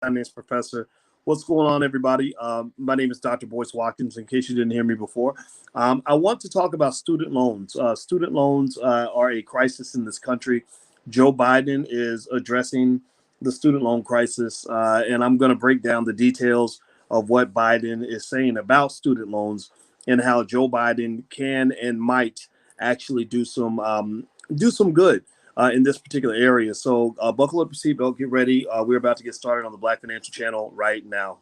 finance professor. What's going on, everybody? My name is Dr. Boyce Watkins, in case you didn't hear me before. I want to talk about student loans. Student loans are a crisis in this country. Joe Biden is addressing the student loan crisis, and I'm going to break down the details of what Biden is saying about student loans and how Joe Biden can and might actually do some good in this particular area. So buckle up your seatbelt, get ready. We're about to get started on the Black Financial Channel right now.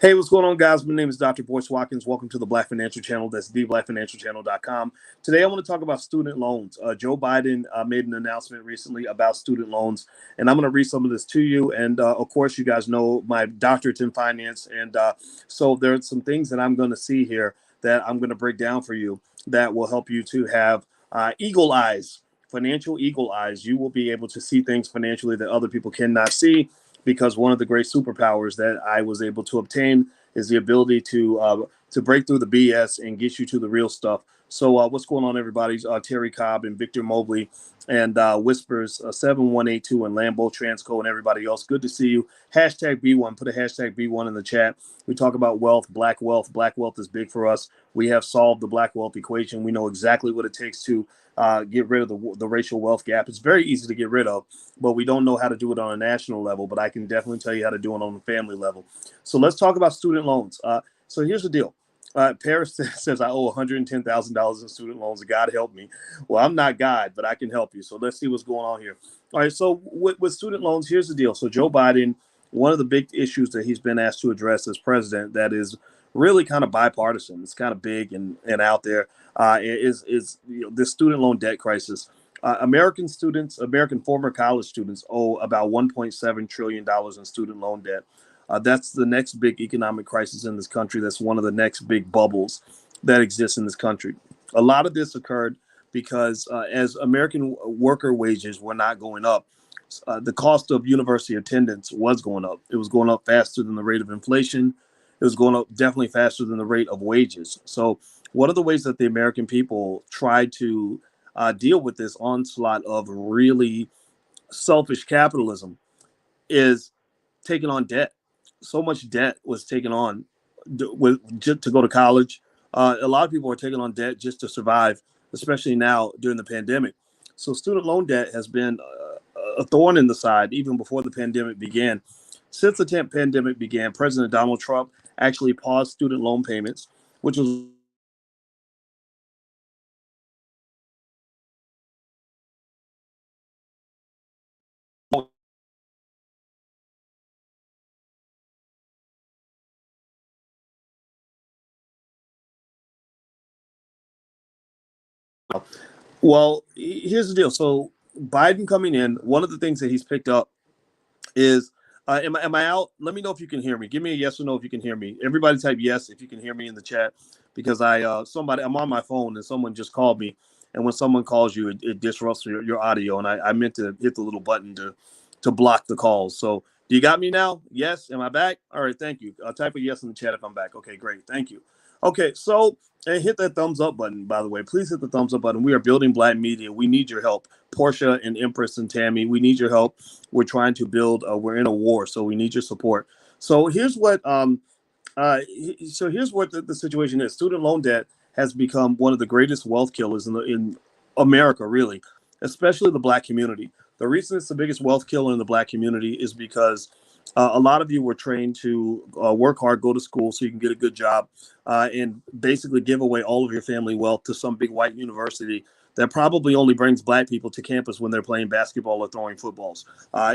Hey, what's going on, guys? My name is Dr. Boyce Watkins. Welcome to the Black Financial Channel. That's theblackfinancialchannel.com. Today, I want to talk about student loans. Joe Biden made an announcement recently about student loans, and I'm going to read some of this to you. And of course, you guys know my doctorate's in finance, and so there's some things that I'm going to see here that I'm going to break down for you that will help you to have eagle eyes, financial eagle eyes. You will be able to see things financially that other people cannot see, because one of the great superpowers that I was able to obtain is the ability to break through the BS and get you to the real stuff. So what's going on, everybody? Terry Cobb and Victor Mobley and Whispers 7182 and Lambo Transco and everybody else. Good to see you. Hashtag B1. Put a hashtag B1 in the chat. We talk about wealth, black wealth. Black wealth is big for us. We have solved the black wealth equation. We know exactly what it takes to get rid of the racial wealth gap. It's very easy to get rid of, but we don't know how to do it on a national level. But I can definitely tell you how to do it on a family level. So let's talk about student loans. So here's the deal. Paris says I owe $110,000 in student loans. God help me. Well, I'm not God, but I can help you. So let's see what's going on here. All right. So with student loans, here's the deal. So Joe Biden, one of the big issues that he's been asked to address as president that is really kind of bipartisan, it's kind of big and out there, is this student loan debt crisis. American students, American former college students owe about $1.7 trillion in student loan debt. That's the next big economic crisis in this country. That's one of the next big bubbles that exists in this country. A lot of this occurred because as American worker wages were not going up, the cost of university attendance was going up. It was going up faster than the rate of inflation. It was going up definitely faster than the rate of wages. So one of the ways that the American people tried to deal with this onslaught of really selfish capitalism is taking on debt. So much debt was taken on just to go to college. A lot of people are taking on debt just to survive, especially now during the pandemic. So student loan debt has been a thorn in the side even before the pandemic began. Since the pandemic began, President Donald Trump actually paused student loan payments, which was well, here's the deal. So Biden coming in, one of the things that he's picked up is am I out? Let me know if you can hear me. Give me a yes or no if you can hear me. Everybody type yes if you can hear me in the chat, because I'm on my phone and someone just called me, and when someone calls you, it disrupts your audio, and I meant to hit the little button to block the calls. So do you got me now? Yes. Am I back? All right. Thank you. I'll type a yes in the chat if I'm back. Okay, great. Thank you. Okay, so and hit that thumbs up button, by the way. Please hit the thumbs up button. We are building Black media. We need your help. Portia and Empress and Tammy, we need your help. We're trying to build, we're in a war, so we need your support. So here's what here's what the situation is. Student loan debt has become one of the greatest wealth killers in America, really, especially the Black community. The reason it's the biggest wealth killer in the Black community is because a lot of you were trained to work hard, go to school so you can get a good job, and basically give away all of your family wealth to some big white university that probably only brings Black people to campus when they're playing basketball or throwing footballs.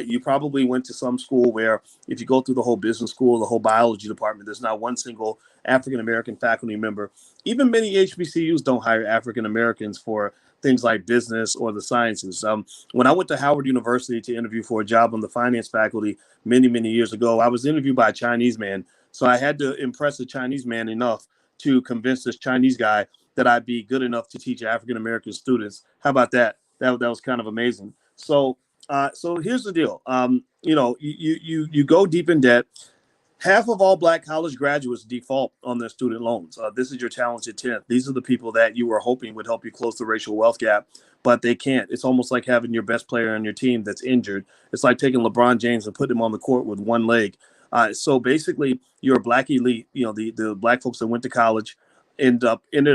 You probably went to some school where, if you go through the whole business school, the whole biology department, there's not one single African-American faculty member. Even many HBCUs don't hire African-Americans for things like business or the sciences. When I went to Howard University to interview for a job on the finance faculty many, many years ago, I was interviewed by a Chinese man. So I had to impress a Chinese man enough to convince this Chinese guy that I'd be good enough to teach African-American students. How about that? That was kind of amazing. So here's the deal. You go deep in debt. Half of all black college graduates default on their student loans. This is your talented 10th. These are the people that you were hoping would help you close the racial wealth gap, but they can't. It's almost like having your best player on your team that's injured. It's like taking LeBron James and putting him on the court with one leg. So basically, you're a black elite. You know, the black folks that went to college ended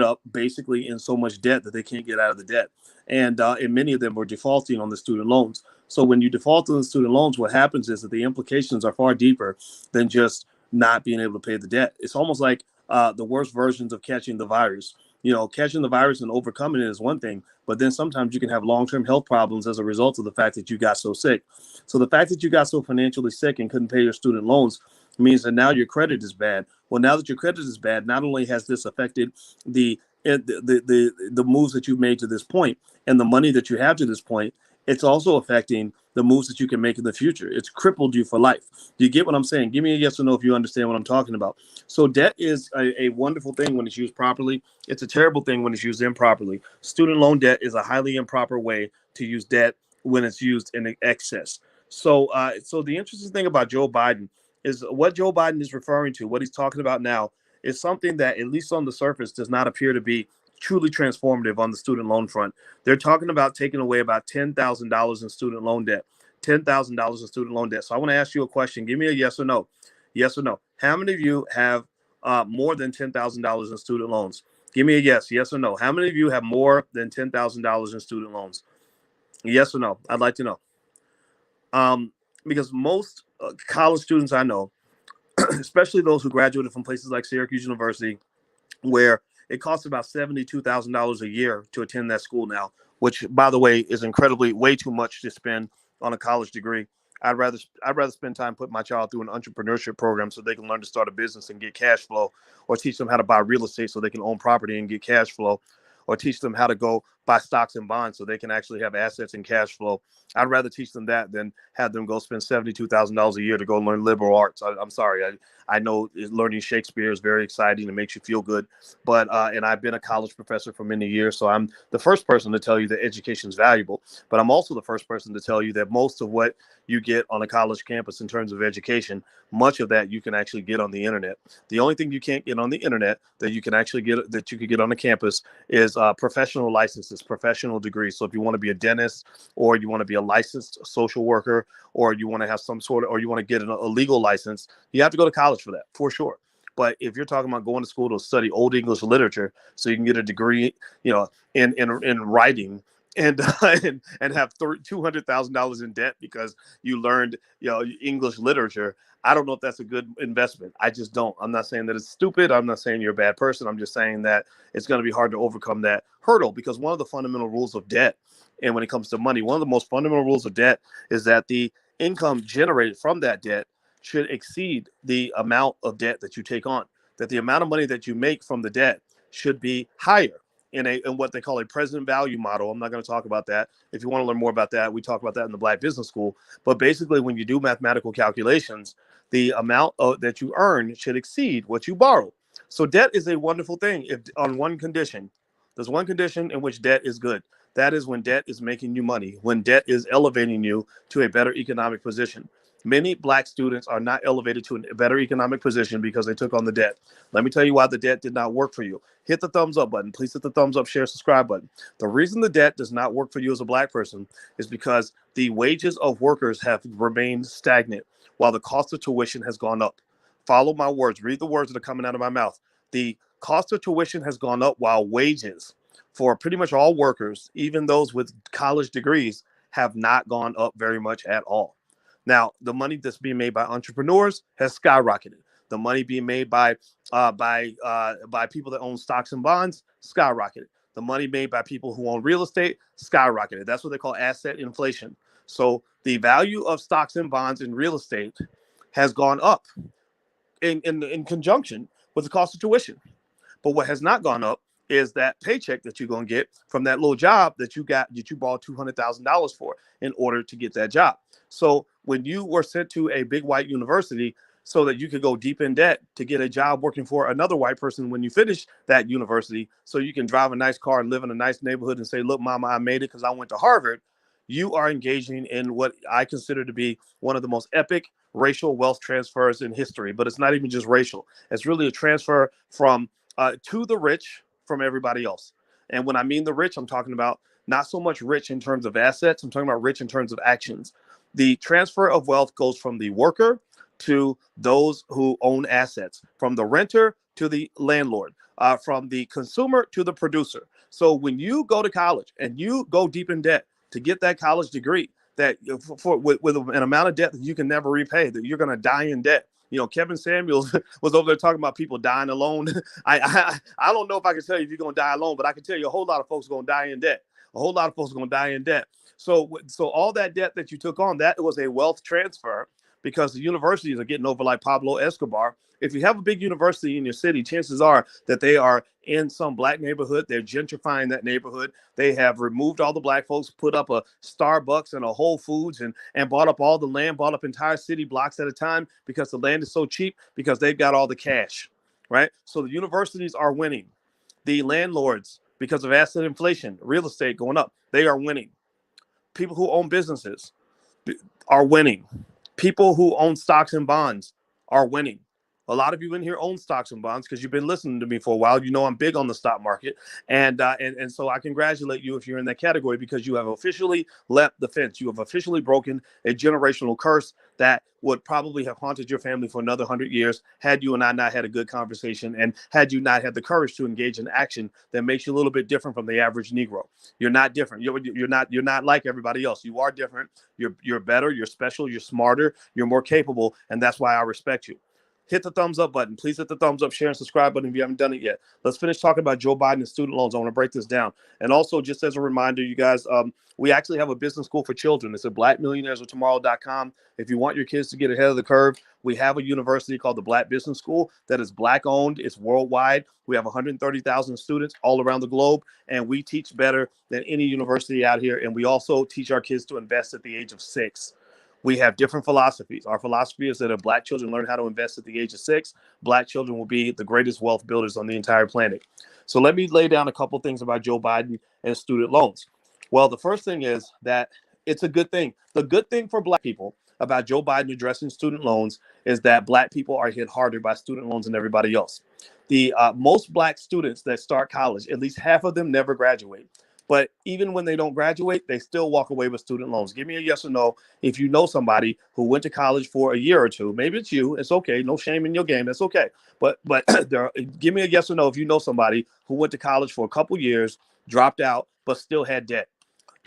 up basically in so much debt that they can't get out of the debt, and many of them were defaulting on the student loans. So when you default on the student loans, what happens is that the implications are far deeper than just not being able to pay the debt. It's almost like the worst versions of catching the virus. You know, catching the virus and overcoming it is one thing, but then sometimes you can have long-term health problems as a result of the fact that you got so sick. So the fact that you got so financially sick and couldn't pay your student loans means that now your credit is bad. Well, now that your credit is bad, not only has this affected the moves that you've made to this point and the money that you have to this point, it's also affecting the moves that you can make in the future. It's crippled you for life. Do you get what I'm saying? Give me a yes or no if you understand what I'm talking about. So debt is a wonderful thing when it's used properly. It's a terrible thing when it's used improperly. Student loan debt is a highly improper way to use debt when it's used in excess. So the interesting thing about Joe Biden is what Joe Biden is referring to, what he's talking about now, is something that, at least on the surface, does not appear to be truly transformative on the student loan front. They're talking about taking away about $10,000 in student loan debt. $10,000 in student loan debt. So I want to ask you a question. Give me a yes or no. Yes or no. How many of you have more than $10,000 in student loans? Give me a yes. Yes or no. How many of you have more than $10,000 in student loans? Yes or no. I'd like to know. Because most college students I know, especially those who graduated from places like Syracuse University, where it costs about $72,000 a year to attend that school now, which, by the way, is incredibly way too much to spend on a college degree. I'd rather spend time putting my child through an entrepreneurship program so they can learn to start a business and get cash flow, or teach them how to buy real estate so they can own property and get cash flow, or teach them how to go buy stocks and bonds so they can actually have assets and cash flow. I'd rather teach them that than have them go spend $72,000 a year to go learn liberal arts. I'm sorry. I know learning Shakespeare is very exciting and makes you feel good, but and I've been a college professor for many years, so I'm the first person to tell you that education is valuable. But I'm also the first person to tell you that most of what you get on a college campus in terms of education, much of that you can actually get on the internet. The only thing you can't get on the internet that you can actually get, that you could get on the campus, is professional licenses, professional degrees. So if you want to be a dentist, or you want to be a licensed social worker, or you want to have some sort of, or you want to get a legal license, you have to go to college for that, for sure. But if you're talking about going to school to study Old English literature so you can get a degree, you know, in writing, and and have $200,000 in debt because you learned, you know, English literature, I don't know if that's a good investment. I just don't. I'm not saying that it's stupid. I'm not saying you're a bad person. I'm just saying that it's going to be hard to overcome that hurdle, because one of the fundamental rules of debt, and when it comes to money, one of the most fundamental rules of debt is that the income generated from that debt should exceed the amount of debt that you take on. That the amount of money that you make from the debt should be higher in what they call a present value model. I'm not going to talk about that. If you want to learn more about that, we talk about that in the Black Business School. But basically, when you do mathematical calculations, the amount that you earn should exceed what you borrow. So debt is a wonderful thing, if on one condition. There's one condition in which debt is good. That is when debt is making you money, when debt is elevating you to a better economic position. Many black students are not elevated to a better economic position because they took on the debt. Let me tell you why the debt did not work for you. Hit the thumbs up button. Please hit the thumbs up, share, subscribe button. The reason the debt does not work for you as a black person is because the wages of workers have remained stagnant while the cost of tuition has gone up. Follow my words. Read the words that are coming out of my mouth. The cost of tuition has gone up while wages for pretty much all workers, even those with college degrees, have not gone up very much at all. Now, the money that's being made by entrepreneurs has skyrocketed. The money being made by people that own stocks and bonds skyrocketed. The money made by people who own real estate skyrocketed. That's what they call asset inflation. So the value of stocks and bonds in real estate has gone up in conjunction with the cost of tuition. But what has not gone up is that paycheck that you're going to get from that little job that you got, that you borrowed $200,000 for in order to get that job. So when you were sent to a big white university so that you could go deep in debt to get a job working for another white person when you finish that university, so you can drive a nice car and live in a nice neighborhood and say, look, mama, I made it because I went to Harvard, you are engaging in what I consider to be one of the most epic racial wealth transfers in history, but it's not even just racial. It's really a transfer from to the rich from everybody else. And when I mean the rich, I'm talking about not so much rich in terms of assets. I'm talking about rich in terms of actions. The transfer of wealth goes from the worker to those who own assets, from the renter to the landlord, from the consumer to the producer. So when you go to college and you go deep in debt to get that college degree, that with an amount of debt that you can never repay, that you're going to die in debt. Kevin Samuels was over there talking about people dying alone. I don't know if I can tell you if you're going to die alone, but I can tell you a whole lot of folks are going to die in debt. A whole lot of folks are going to die in debt. So all that debt that you took on, that was a wealth transfer, because the universities are getting over like Pablo Escobar. If you have a big university in your city, chances are that they are in some black neighborhood. They're gentrifying that neighborhood. They have removed all the black folks, put up a Starbucks and a Whole Foods, and bought up all the land, bought up entire city blocks at a time, because the land is so cheap, because they've got all the cash, right? So the universities are winning. The landlords, because of asset inflation, real estate going up, they are winning. People who own businesses are winning. People who own stocks and bonds are winning. A lot of you in here own stocks and bonds because you've been listening to me for a while. You know I'm big on the stock market, and so I congratulate you if you're in that category, because you have officially leapt the fence. You have officially broken a generational curse that would probably have haunted your family for another 100 years had you and I not had a good conversation, and had you not had the courage to engage in action that makes you a little bit different from the average Negro. You're not different. You're not like everybody else. You are different. You're better. You're special. You're smarter. You're more capable, and that's why I respect you. Hit the thumbs up button. Please hit the thumbs up, share, and subscribe button if you haven't done it yet. Let's finish talking about Joe Biden and student loans. I want to break this down. And also, just as a reminder, you guys, we actually have a business school for children. It's at blackmillionairesoftomorrow.com. If you want your kids to get ahead of the curve, we have a university called the Black Business School that is Black owned. It's worldwide. We have 130,000 students all around the globe, and we teach better than any university out here. And we also teach our kids to invest at the age of 6. We have different philosophies. Our philosophy is that if Black children learn how to invest at the age of 6, Black children will be the greatest wealth builders on the entire planet. So let me lay down a couple things about Joe Biden and student loans. Well, the first thing is that it's a good thing. The good thing for Black people about Joe Biden addressing student loans is that Black people are hit harder by student loans than everybody else. The most Black students that start college, at least half of them never graduate. But even when they don't graduate, they still walk away with student loans. Give me a yes or no if you know somebody who went to college for a year or two. Maybe it's you. It's okay. No shame in your game. That's okay. But give me a yes or no if you know somebody who went to college for a couple years, dropped out, but still had debt.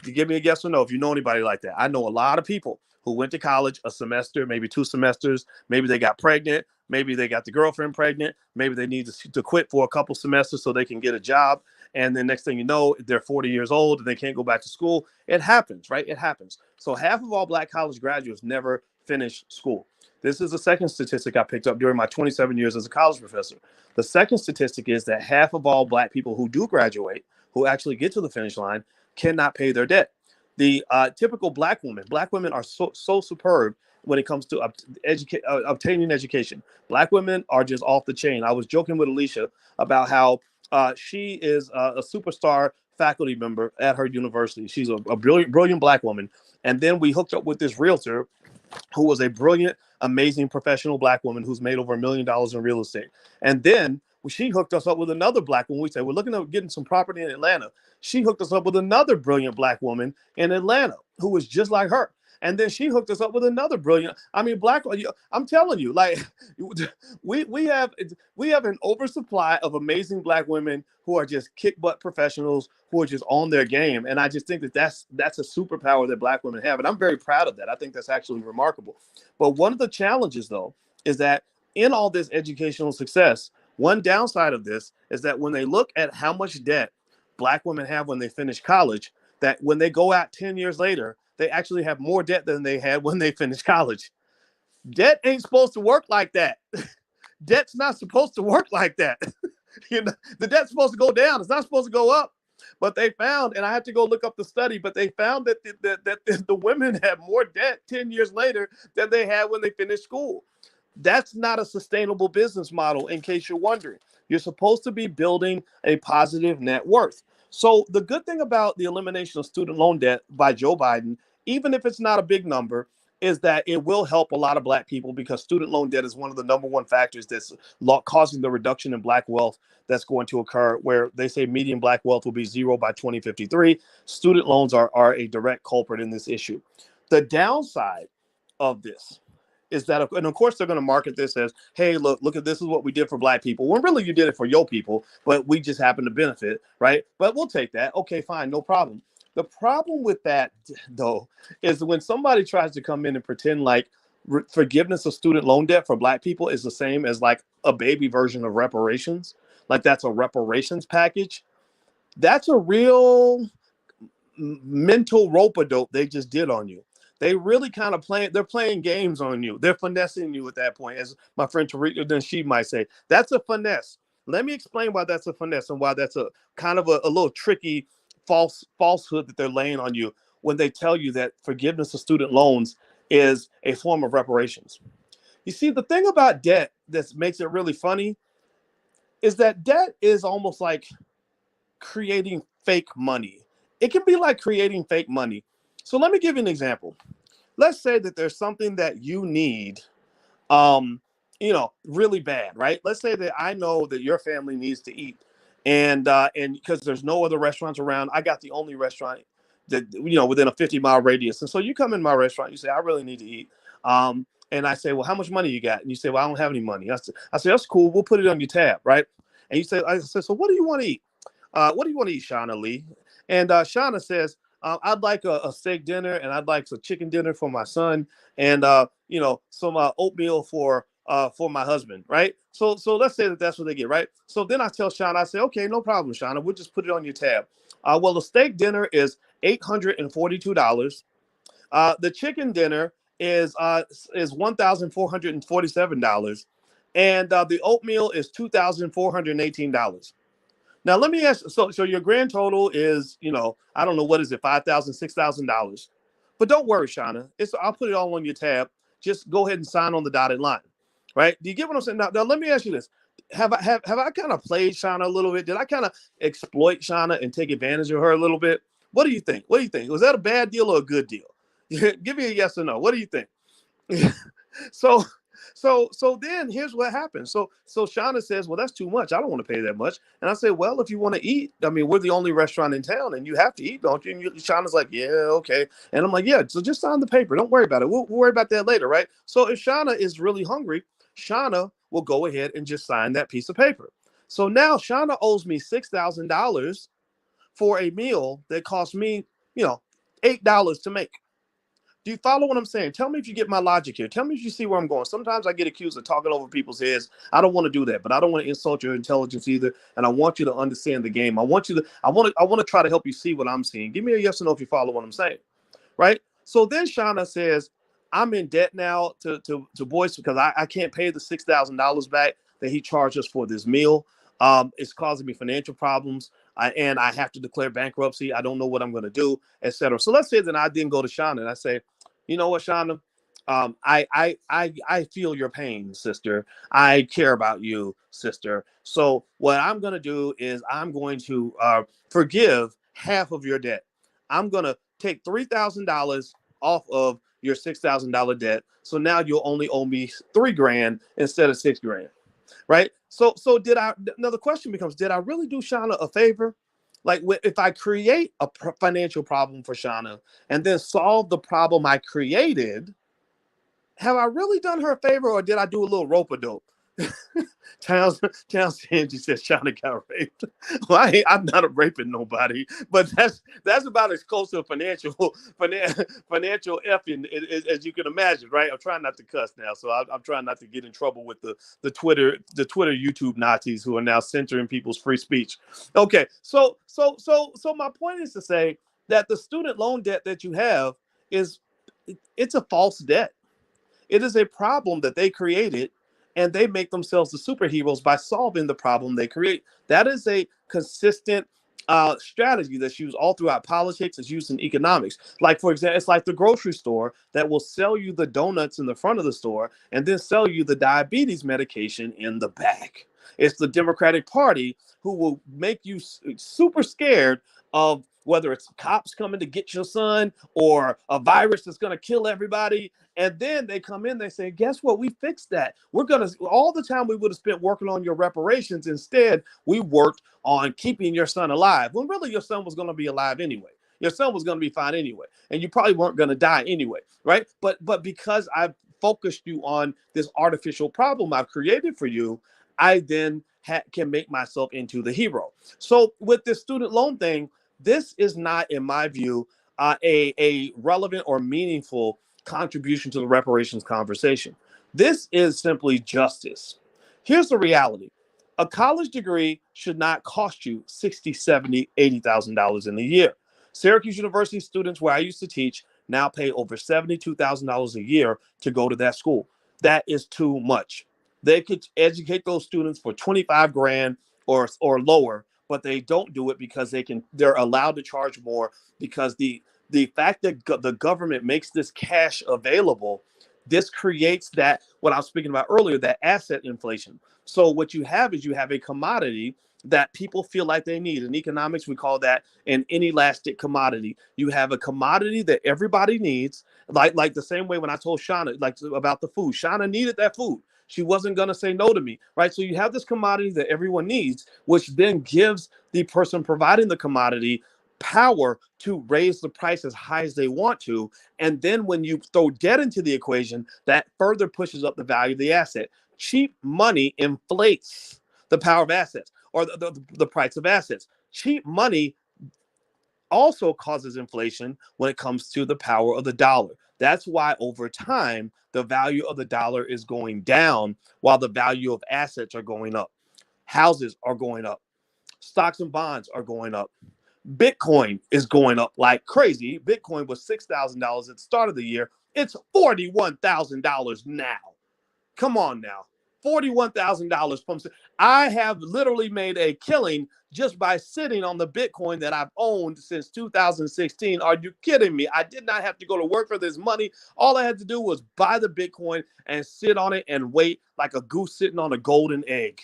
Give me a yes or no if you know anybody like that. I know a lot of people who went to college a semester, maybe 2 semesters. Maybe they got pregnant. Maybe they got the girlfriend pregnant. Maybe they need to quit for a couple semesters so they can get a job. And then next thing you know, they're 40 years old and they can't go back to school. It happens, right? It happens. So half of all Black college graduates never finish school. This is the second statistic I picked up during my 27 years as a college professor. The second statistic is that half of all Black people who do graduate, who actually get to the finish line, cannot pay their debt. The typical Black women are so superb when it comes to obtaining education. Black women are just off the chain. I was joking with Alicia about how she is a superstar faculty member at her university. She's a brilliant Black woman. And then we hooked up with this realtor who was a brilliant, amazing professional Black woman who's made over $1 million in real estate. And then she hooked us up with another Black woman. We said, we're looking at getting some property in Atlanta. She hooked us up with another brilliant Black woman in Atlanta who was just like her. And then she hooked us up with another brilliant. I mean, Black. I'm telling you, like we have an oversupply of amazing Black women who are just kick butt professionals who are just on their game. And I just think that that's a superpower that Black women have, and I'm very proud of that. I think that's actually remarkable. But one of the challenges, though, is that in all this educational success, one downside of this is that when they look at how much debt Black women have when they finish college, that when they go out 10 years later, they actually have more debt than they had when they finished college. Debt ain't supposed to work like that. Debt's not supposed to work like that. The debt's supposed to go down. It's not supposed to go up. But they found, and I had to go look up the study, but they found that the women had more debt 10 years later than they had when they finished school. That's not a sustainable business model, in case you're wondering. You're supposed to be building a positive net worth. So the good thing about the elimination of student loan debt by Joe Biden, even if it's not a big number, is that it will help a lot of Black people because student loan debt is one of the number one factors that's causing the reduction in Black wealth that's going to occur, where they say median Black wealth will be zero by 2053. Student loans are a direct culprit in this issue. The downside of this is that, and of course, they're going to market this as, hey, look at this is what we did for Black people. When really you did it for your people, but we just happen to benefit, right? But we'll take that. Okay, fine, no problem. The problem with that, though, is when somebody tries to come in and pretend like forgiveness of student loan debt for Black people is the same as like a baby version of reparations, like that's a reparations package. That's a real mental rope-a-dope they just did on you. They really kind of they're playing games on you. They're finessing you at that point, as my friend Tarika then she might say. That's a finesse. Let me explain why that's a finesse and why that's a kind of a little tricky falsehood that they're laying on you when they tell you that forgiveness of student loans is a form of reparations. You see, the thing about debt that makes it really funny is that debt is almost like creating fake money. It can be like creating fake money. So let me give you an example. Let's say that there's something that you need, really bad, right? Let's say that I know that your family needs to eat, and because there's no other restaurants around, I got the only restaurant that within a 50-mile radius. And so you come in my restaurant, you say, I really need to eat. And I say, well, how much money you got? And you say, well, I don't have any money. I say, that's cool. We'll put it on your tab, right? And I say, so what do you want to eat? What do you want to eat, Shauna Lee? And Shauna says, I'd like a steak dinner, and I'd like a chicken dinner for my son, and some oatmeal for my husband, right? So let's say that that's what they get, right? So then I tell Shauna, I say, okay, no problem, Shauna, we'll just put it on your tab. Well, the steak dinner is $842. The chicken dinner is $1,447, and the oatmeal is $2,418. Now, let me ask, so your grand total is, I don't know, what is it, $5,000, $6,000. But don't worry, Shauna. I'll put it all on your tab. Just go ahead and sign on the dotted line, right? Do you get what I'm saying? Now let me ask you this. Have I kind of played Shauna a little bit? Did I kind of exploit Shauna and take advantage of her a little bit? What do you think? What do you think? Was that a bad deal or a good deal? Give me a yes or no. What do you think? So then here's what happens. So Shauna says, well, that's too much. I don't want to pay that much. And I say, well, if you want to eat, I mean, we're the only restaurant in town and you have to eat, don't you? And Shauna's like, yeah, okay. And I'm like, yeah, so just sign the paper. Don't worry about it. We'll worry about that later, right? So if Shauna is really hungry, Shauna will go ahead and just sign that piece of paper. So now Shauna owes me $6,000 for a meal that cost me, $8 to make. Do you follow what I'm saying? Tell me if you get my logic here. Tell me if you see where I'm going. Sometimes I get accused of talking over people's heads. I don't want to do that, but I don't want to insult your intelligence either. And I want you to understand the game. I want to try to help you see what I'm seeing. Give me a yes or no if you follow what I'm saying. Right? So then Shauna says, I'm in debt now to Boyce because I can't pay the $6,000 back that he charged us for this meal. It's causing me financial problems. And I have to declare bankruptcy. I don't know what I'm going to do, etc. So let's say that I didn't go to Shauna and I say, you know what, Shauna? I feel your pain, sister. I care about you, sister. So what I'm going to do is I'm going to forgive half of your debt. I'm going to take $3,000 off of your $6,000 debt. So now you'll only owe me $3,000 instead of $6,000. Right. So now the question becomes, did I really do Shauna a favor? Like if I create a financial problem for Shauna and then solve the problem I created, have I really done her a favor or did I do a little rope-a-dope? Townsend says Shauna got raped. Well, I'm not raping nobody, but that's about as close to a financial effing as you can imagine, right? I'm trying not to cuss now, so I'm trying not to get in trouble with the Twitter YouTube Nazis who are now censoring people's free speech. Okay, so my point is to say that the student loan debt that you have it's a false debt. It is a problem that they created, and they make themselves the superheroes by solving the problem they create. That is a consistent strategy that's used all throughout politics. It's used in economics. Like, for example, it's like the grocery store that will sell you the donuts in the front of the store and then sell you the diabetes medication in the back. It's the Democratic Party who will make you super scared of whether it's cops coming to get your son or a virus that's going to kill everybody. And then they come in, they say, guess what? We fixed that. We're going to, all the time we would have spent working on your reparations. Instead, we worked on keeping your son alive. When really your son was going to be alive anyway. Your son was going to be fine anyway. And you probably weren't going to die anyway, right? But because I've focused you on this artificial problem I've created for you, I then can make myself into the hero. So with this student loan thing, this is not, in my view, a relevant or meaningful contribution to the reparations conversation. This is simply justice. Here's the reality. A college degree should not cost you $60,000, $70,000, $80,000 in a year. Syracuse University students where I used to teach now pay over $72,000 a year to go to that school. That is too much. They could educate those students for 25 grand or lower, but they don't do it because they're allowed to charge more because the fact that the government makes this cash available, this creates that, what I was speaking about earlier, that asset inflation. So what you have is you have a commodity that people feel like they need. In economics, we call that an inelastic commodity. You have a commodity that everybody needs, like the same way when I told Shauna about the food. Shauna needed that food. She wasn't going to say no to me, right? So you have this commodity that everyone needs, which then gives the person providing the commodity power to raise the price as high as they want to. And then when you throw debt into the equation, that further pushes up the value of the asset. Cheap money inflates the power of assets or the price of assets. Cheap money also causes inflation when it comes to the power of the dollar. That's why over time, the value of the dollar is going down while the value of assets are going up. Houses are going up. Stocks and bonds are going up. Bitcoin is going up like crazy. Bitcoin was $6,000 at the start of the year. It's $41,000 now. Come on now. $41,000 from. I have literally made a killing just by sitting on the Bitcoin that I've owned since 2016. Are you kidding me? I did not have to go to work for this money. All I had to do was buy the Bitcoin and sit on it and wait like a goose sitting on a golden egg.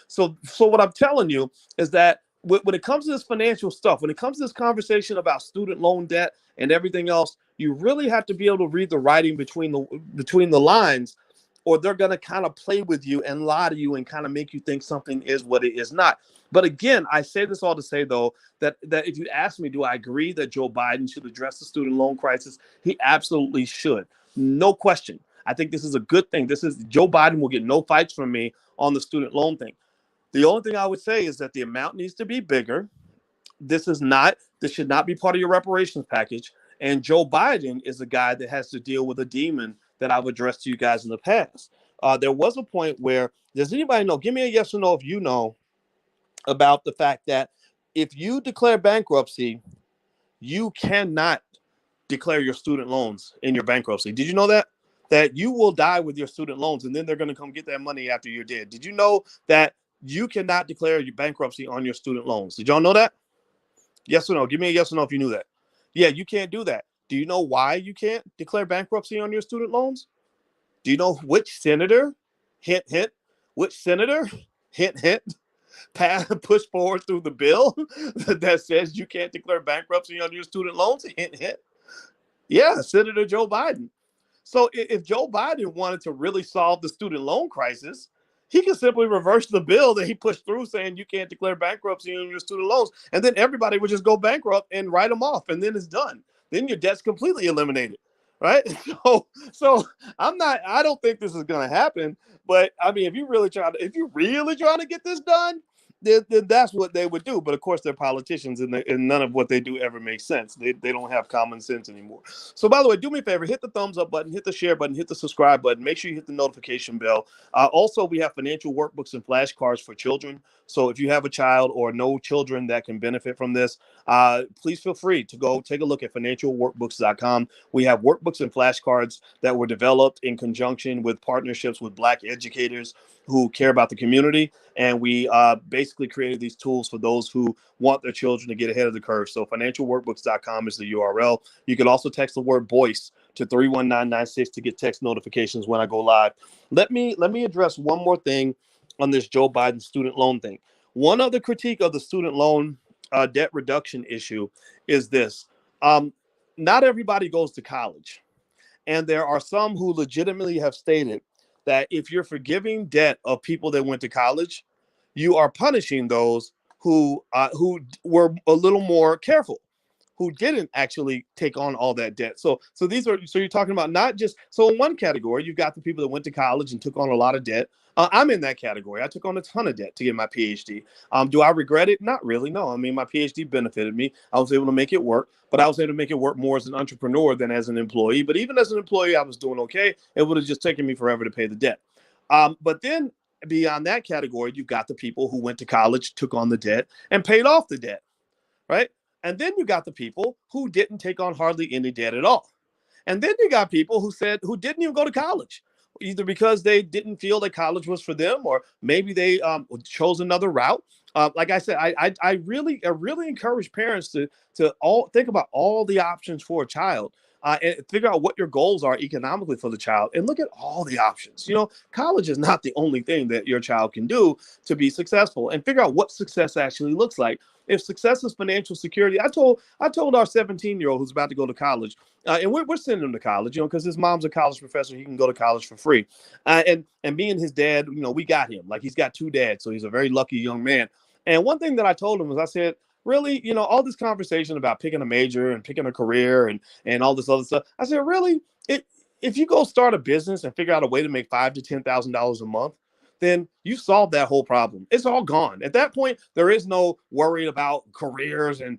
So what I'm telling you is that when it comes to this financial stuff, when it comes to this conversation about student loan debt and everything else, you really have to be able to read the writing between the lines, or they're going to kind of play with you and lie to you and kind of make you think something is what it is not. But again, I say this all to say, though, that if you ask me, do I agree that Joe Biden should address the student loan crisis? He absolutely should. No question. I think this is a good thing. Joe Biden will get no fights from me on the student loan thing. The only thing I would say is that the amount needs to be bigger. This should not be part of your reparations package. And Joe Biden is a guy that has to deal with a demon that I've addressed to you guys in the past. There was a point where, does anybody know? Give me a yes or no if you know about the fact that if you declare bankruptcy, you cannot declare your student loans in your bankruptcy. Did you know that? That you will die with your student loans and then they're going to come get that money after you're dead. Did you know that you cannot declare your bankruptcy on your student loans? Did y'all know that? Yes or no? Give me a yes or no if you knew that. Yeah, you can't do that. Do you know why you can't declare bankruptcy on your student loans? Do you know which senator, hint, hint, which senator, hint, hint, push forward through the bill that says you can't declare bankruptcy on your student loans? Hint, hint. Yeah, Senator Joe Biden. So if Joe Biden wanted to really solve the student loan crisis, he could simply reverse the bill that he pushed through saying you can't declare bankruptcy on your student loans. And then everybody would just go bankrupt and write them off. And then it's done. Then your debt's completely eliminated. Right. So I don't think this is going to happen. But I mean, if you're really trying to get this done, then that's what they would do. But of course, they're politicians and none of what they do ever makes sense. They don't have common sense anymore. So by the way, do me a favor, hit the thumbs up button, hit the share button, hit the subscribe button. Make sure you hit the notification bell. Also, we have financial workbooks and flashcards for children. So if you have a child or know children that can benefit from this, please feel free to go take a look at financialworkbooks.com. We have workbooks and flashcards that were developed in conjunction with partnerships with Black educators who care about the community. And we basically created these tools for those who want their children to get ahead of the curve. So financialworkbooks.com is the URL. You can also text the word voice to 31996 to get text notifications when I go live. Let me address one more thing on this Joe Biden student loan thing. One other critique of the student loan debt reduction issue is this. Um, Not everybody goes to college. And there are some who legitimately have stated that if you're forgiving debt of people that went to college, you are punishing those who were a little more careful, who didn't actually take on all that debt. So you're talking about not just, so in one category you've got the people that went to college and took on a lot of debt. I'm in that category. I took on a ton of debt to get my PhD. Do I regret it? Not really. No. I mean, my PhD benefited me. I was able to make it work, but I was able to make it work more as an entrepreneur than as an employee. But even as an employee, I was doing okay. It would have just taken me forever to pay the debt. But then beyond that category, you've got the people who went to college, took on the debt, and paid off the debt, right? And then you got the people who didn't take on hardly any debt at all. And then you got people who didn't even go to college, either because they didn't feel that college was for them, or maybe they chose another route. Like I said, I really encourage parents to all think about all the options for a child. And figure out what your goals are economically for the child, and look at all the options. College is not the only thing that your child can do to be successful, and figure out what success actually looks like. If success is financial security, I told our 17-year-old who's about to go to college, and we're sending him to college, because his mom's a college professor. He can go to college for free. And me and his dad, we got him. Like, he's got two dads, so he's a very lucky young man. And one thing that I told him was, I said, really, all this conversation about picking a major and picking a career and all this other stuff. I said, really, if you go start a business and figure out a way to make $5,000 to $10,000 a month, then you solve that whole problem. It's all gone. At that point, there is no worry about careers and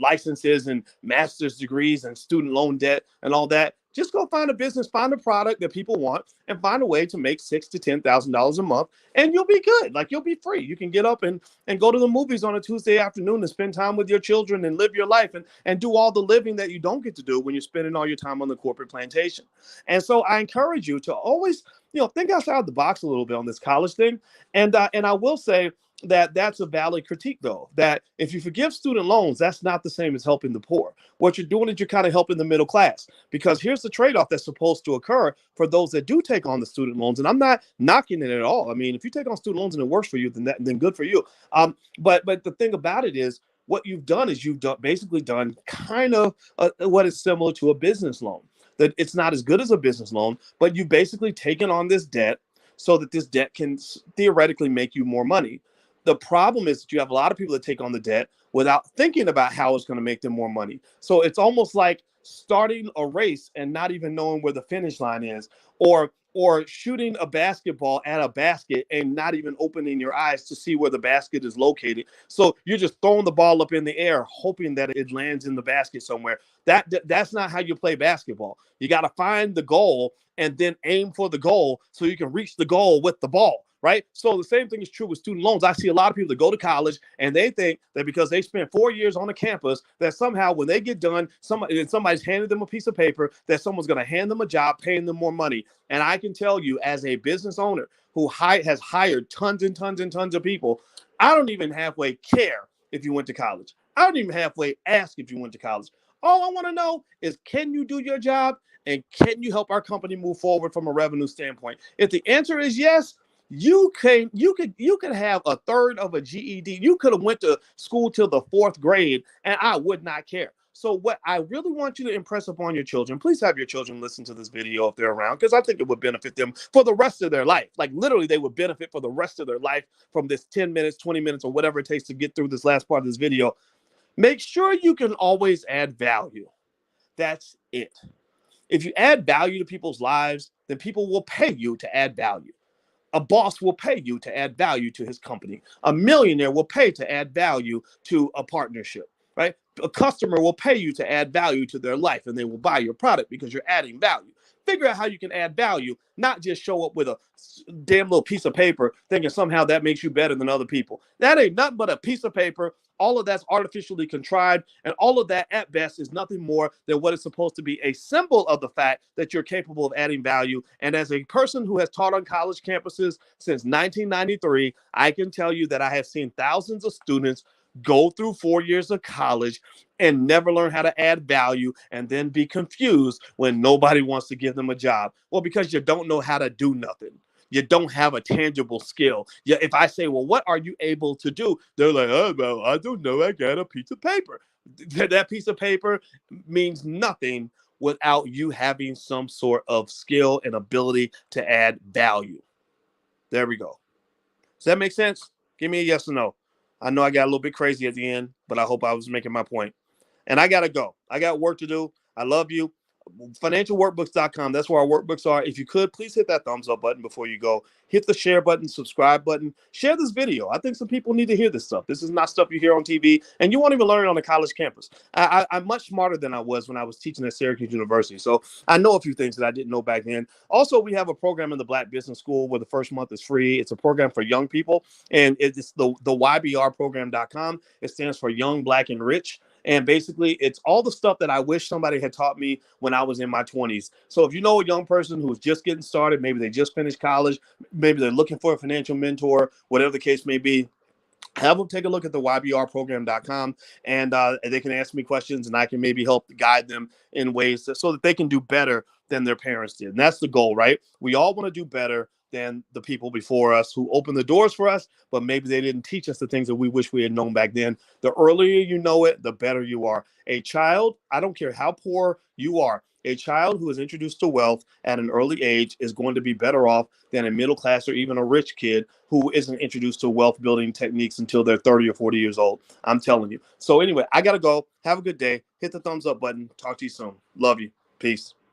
licenses and master's degrees and student loan debt and all that. Just go find a business, find a product that people want, and find a way to make $6,000 to $10,000 a month, and you'll be good. Like, you'll be free. You can get up and go to the movies on a Tuesday afternoon and spend time with your children and live your life and do all the living that you don't get to do when you're spending all your time on the corporate plantation. And so I encourage you to always, think outside the box a little bit on this college thing. And I will say that that's a valid critique, though, that if you forgive student loans, that's not the same as helping the poor. What you're doing is you're kind of helping the middle class, because here's the trade-off that's supposed to occur for those that do take on the student loans. And I'm not knocking it at all. I mean, if you take on student loans and it works for you, then good for you. But the thing about it is, what you've done is basically done kind of what is similar to a business loan. That it's not as good as a business loan, but you've basically taken on this debt so that this debt can theoretically make you more money. The problem is that you have a lot of people that take on the debt without thinking about how it's going to make them more money. So it's almost like starting a race and not even knowing where the finish line is, or shooting a basketball at a basket and not even opening your eyes to see where the basket is located. So you're just throwing the ball up in the air, hoping that it lands in the basket somewhere. That's not how you play basketball. You got to find the goal and then aim for the goal so you can reach the goal with the ball. Right. So the same thing is true with student loans. I see a lot of people that go to college and they think that because they spent 4 years on a campus, that somehow when they get done, somebody's handed them a piece of paper, that someone's going to hand them a job, paying them more money. And I can tell you, as a business owner who has hired tons and tons and tons of people, I don't even halfway care if you went to college. I don't even halfway ask if you went to college. All I want to know is, can you do your job, and can you help our company move forward from a revenue standpoint? If the answer is yes, you could have a third of a GED. You could have went to school till the 4th grade, and I would not care. So what I really want you to impress upon your children, please have your children listen to this video if they're around, because I think it would benefit them for the rest of their life. Like, literally, they would benefit for the rest of their life from this 10 minutes, 20 minutes, or whatever it takes to get through this last part of this video. Make sure you can always add value. That's it. If you add value to people's lives, then people will pay you to add value. A boss will pay you to add value to his company. A millionaire will pay to add value to a partnership, right? A customer will pay you to add value to their life, and they will buy your product because you're adding value. Figure out how you can add value, not just show up with a damn little piece of paper thinking somehow that makes you better than other people. That ain't nothing but a piece of paper. All of that's artificially contrived, and all of that at best is nothing more than what is supposed to be a symbol of the fact that you're capable of adding value. And as a person who has taught on college campuses since 1993, I can tell you that I have seen thousands of students go through 4 years of college and never learn how to add value, and then be confused when nobody wants to give them a job. Well, because you don't know how to do nothing. You don't have a tangible skill. Yeah, if I say, well, what are you able to do? They're like, oh, well, I don't know. I got a piece of paper. That piece of paper means nothing without you having some sort of skill and ability to add value. There we go. Does that make sense? Give me a yes or no. I know I got a little bit crazy at the end, but I hope I was making my point. And I got to go. I got work to do. I love you. Financialworkbooks.com. That's where our workbooks are. If you could, please hit that thumbs up button before you go. Hit the share button, subscribe button. Share this video. I think some people need to hear this stuff. This is not stuff you hear on TV, and you won't even learn it on a college campus. I'm much smarter than I was when I was teaching at Syracuse University. So I know a few things that I didn't know back then. Also, we have a program in the Black Business School where the first month is free. It's a program for young people, and it's the YBRprogram.com. It stands for Young, Black, and Rich. And basically, it's all the stuff that I wish somebody had taught me when I was in my 20s. So if you know a young person who's just getting started, maybe they just finished college, maybe they're looking for a financial mentor, whatever the case may be, have them take a look at the YBRprogram.com, and they can ask me questions, and I can maybe help guide them in ways so that they can do better than their parents did. And that's the goal, right? We all want to do better than the people before us who opened the doors for us, but maybe they didn't teach us the things that we wish we had known back then. The earlier you know it, the better you are. A child, I don't care how poor you are, a child who is introduced to wealth at an early age is going to be better off than a middle class or even a rich kid who isn't introduced to wealth building techniques until they're 30 or 40 years old. I'm telling you. So anyway, I got to go. Have a good day. Hit the thumbs up button. Talk to you soon. Love you. Peace.